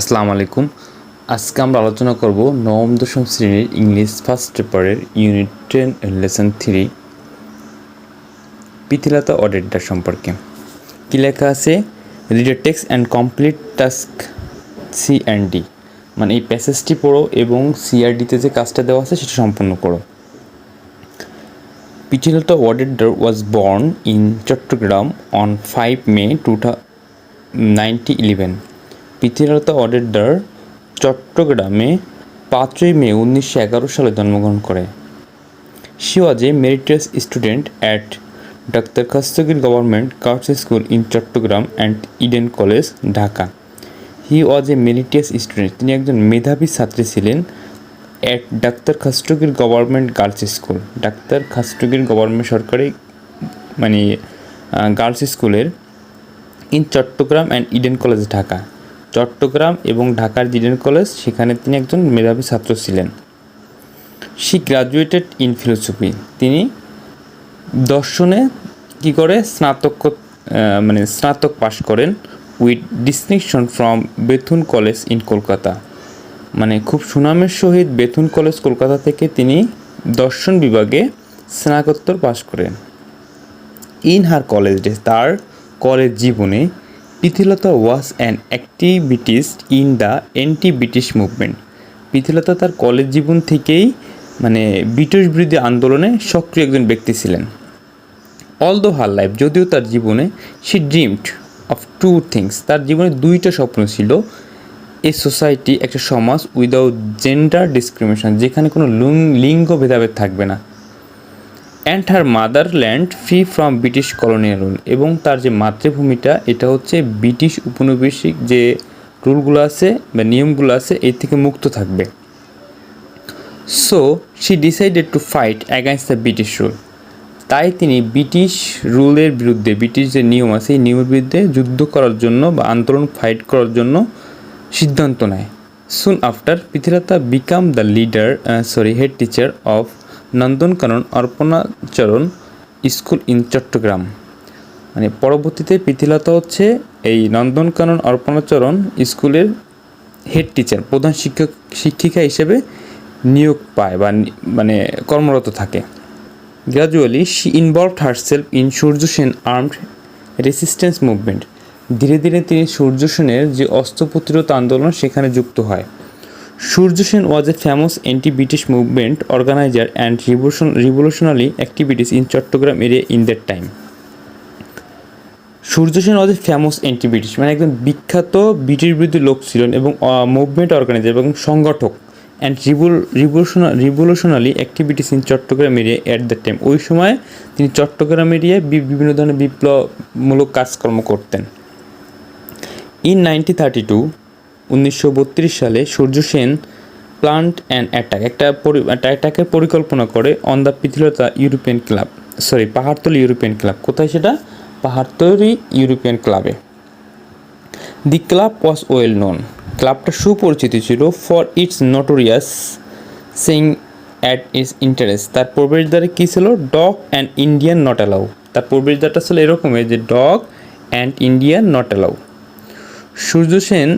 আসসালামু আলাইকুম। আজকে আমরা আলোচনা করব নবম দশম শ্রেণীর ইংলিশ ফার্স্ট পেপারের ইউনিট 10 লেসন 3 পিথিলতা অডিটর সম্পর্কে। কী লেখা আছে? Read text and complete task C and D. মানে এই প্যাসেজটি পড়ো এবং সিআরডিতে যে কাজটা দেওয়া আছে সেটা সম্পূর্ণ করো। Pritilata Waddedar was born in Chittagong on 5 May 1911। Pritilata Waddedar চট্টগ্রামে 5ই মে 1911 সালে জন্মগ্রহণ করে। She was a meritorious student at doctor Khastagir government girls school in Chittagong and Eden college, Dhaka. He was a meritorious student, তিনি একজন মেধাবী ছাত্রী ছিলেন। At doctor Khastagir government girls school, doctor Khastagir government সরকারি গার্লস স্কুলের in Chittagong and Eden college, Dhaka. Chittagong এবং ঢাকার Eden college, সেখানে তিনি একজন মেধাবী ছাত্র ছিলেন। শি গ্রাজুয়েটেড ইন ফিলোসফি, তিনি দর্শনে স্নাতক পাশ করেন। With distinction from Bethune college in Kolkata, মানে খুব সুনামের সহিত বেথুন কলেজ কলকাতা থেকে তিনি দর্শন বিভাগে স্নাতকোত্তর পাশ করেন। ইন হার কলেজ ডেজ, তার কলেজ জীবনে Pritilata was an activist in the anti British movement. Pritilata তার কলেজ জীবন থেকেই ব্রিটিশ বিরোধী আন্দোলনে সক্রিয় একজন ব্যক্তি ছিলেন। অলদো হার লাইফ, যদিও তার জীবনে she dreamed of two things, তার জীবনে দুইটা স্বপ্ন ছিল। এ সোসাইটি, একটা সমাজ উইদাউট জেন্ডার ডিসক্রিমিনেশন, যেখানে কোনো লিঙ্গ ভেদাভেদ থাকবে না। And her motherland free from British colonial rule, এবং তার যে মাতৃভূমিটা এটা হচ্ছে ব্রিটিশ উপনিবেশিক যে রুলগুলো আছে বা নিয়মগুলো আছে এর থেকে মুক্ত থাকবে। So she decided to fight against the British rule, তাই তিনি ব্রিটিশ রুলের বিরুদ্ধে, ব্রিটিশ যে নিয়ম আছে এই নিয়মের বিরুদ্ধে যুদ্ধ করার জন্য বা আন্দোলন ফাইট করার জন্য সিদ্ধান্ত নেয়। Soon after Pritilata became the head teacher of Nandankanan Aparnacharan school in Chittagong, পরবর্তীতে পিথিলতা হচ্ছে এই নন্দনকানন অর্পণাচরণ স্কুলের হেড টিচার, প্রধান শিক্ষিকা হিসেবে নিয়োগ পায় বা কর্মরত থাকে। Gradually she involved herself in Surya Sen armed resistance movement, ধীরে ধীরে তিনি সূর্য সেনের যে অস্ত্র প্রতিরোধ আন্দোলন সেখানে যুক্ত হয়। Surya Sen was a famous anti British movement organizer and revolutionary activities in Chittagong area in that time. Surya Sen was a famous anti British, একজন বিখ্যাত ব্রিটিশ বিরোধী লোক ছিলেন এবং মুভমেন্ট অর্গানাইজার এবং সংগঠক। And revolutionary activities in Chittagong area at that time, ওই সময় তিনি চট্টগ্রাম এরিয়ায় বিভিন্ন ধরনের বিপ্লবমূলক কাজকর্ম করতেন। ইন 1932 সালে সূর্য সেন প্ল্যান্ড অ্যান অ্যাটাকের পরিকল্পনা করে on the Pritilata Pahartali European club. কোথায় সেটা? পাহাড়তলী ইউরোপিয়ান ক্লাবে। The club was well known, ক্লাবটা সুপরিচিত ছিল for its notorious saying at its interest. তার প্রবেশদ্বারে কী ছিল? Dog and Indian not allow. তার প্রবেশদ্বারটা ছিল এরকমের যে dog and Indian not allow. Surya Sen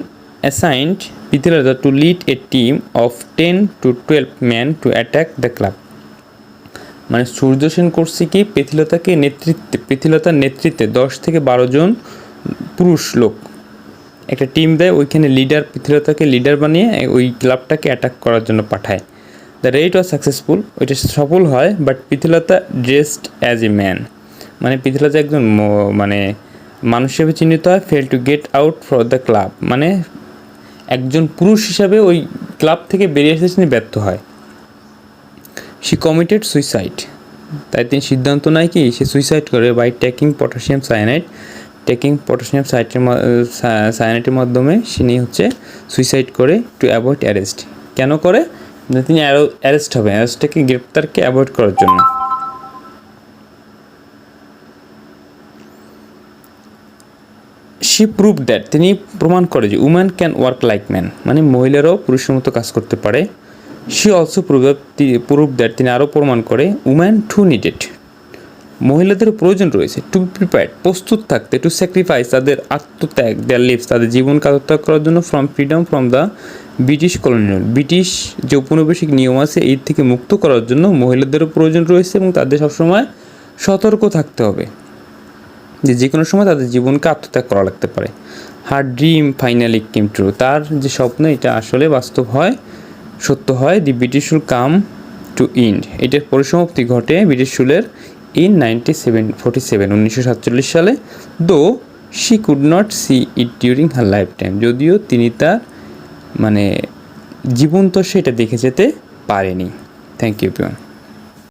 assigned Pritilata to lead a team of 10 to 12 men to attack the club. Surya Sen করছে কি, পিথিলতার নেতৃত্বে 10 থেকে 12 জন পুরুষ লোক একটা টিম দেয়, ওইখানে পিথিলতাকে লিডার বানিয়ে ওই ক্লাবটাকে অ্যাটাক করার জন্য পাঠায়। দ্য রেড ওয়াজ সাকসেসফুল, ওইটা সফল হয়। But Pritilata dressed as a man, Pritilata একজন মানুষ হিসেবে চিহ্নিত হয়। Fail to get out for the club, একজন পুরুষ হিসাবে ওই ক্লাব থেকে বেরিয়ে আসতে তিনি ব্যর্থ হয়। শি কমিটেড সুইসাইড, তাই তিনি সিদ্ধান্ত নেয় কি সে সুইসাইড করে বাই টেকিং পটাশিয়াম সায়ানাইটের মাধ্যমে তিনি সুইসাইড করে টু অ্যাভয়েড অ্যারেস্ট। কেন করে? তিনি গ্রেপ্তারকে অ্যাভয়েড করার জন্য। শি প্রুভ দ্যাট, তিনি প্রমাণ করে যে woman can work like man, মহিলারাও পুরুষের মতো কাজ করতে পারে। শি অলসো প্রুভ দ্যাট, তিনি আরও প্রমাণ করে উম্যান টু নিডেড মহিলাদের প্রয়োজন রয়েছে টু বি প্রিপেয়ার্ড, প্রস্তুত থাকতে, টু স্যাক্রিফাইস, তাদের আত্মত্যাগ, দেয়ার লিভস, তাদের জীবনকে আত্মত্যাগ করার জন্য, from freedom from the British colonial, British যে উপনিবেশিক নিয়ম আছে এই থেকে মুক্ত করার জন্য মহিলাদেরও প্রয়োজন রয়েছে এবং তাদের সবসময় সতর্ক থাকতে হবে যে কোনো সময় তাদের জীবনকে আত্মত্যাগ করা লাগতে পারে। Her dream finally came true, তার যে স্বপ্ন এটা আসলে বাস্তব হয়, সত্য হয়। The British rule came to end, এটার পরিসমাপ্তি ঘটে ব্রিটিশ রুলের ইন 1947 সালে। Though she could not see it during her life time, যদিও তিনি তার জীবন্ত সেটা দেখে যেতে পারেনি। Thank you everyone.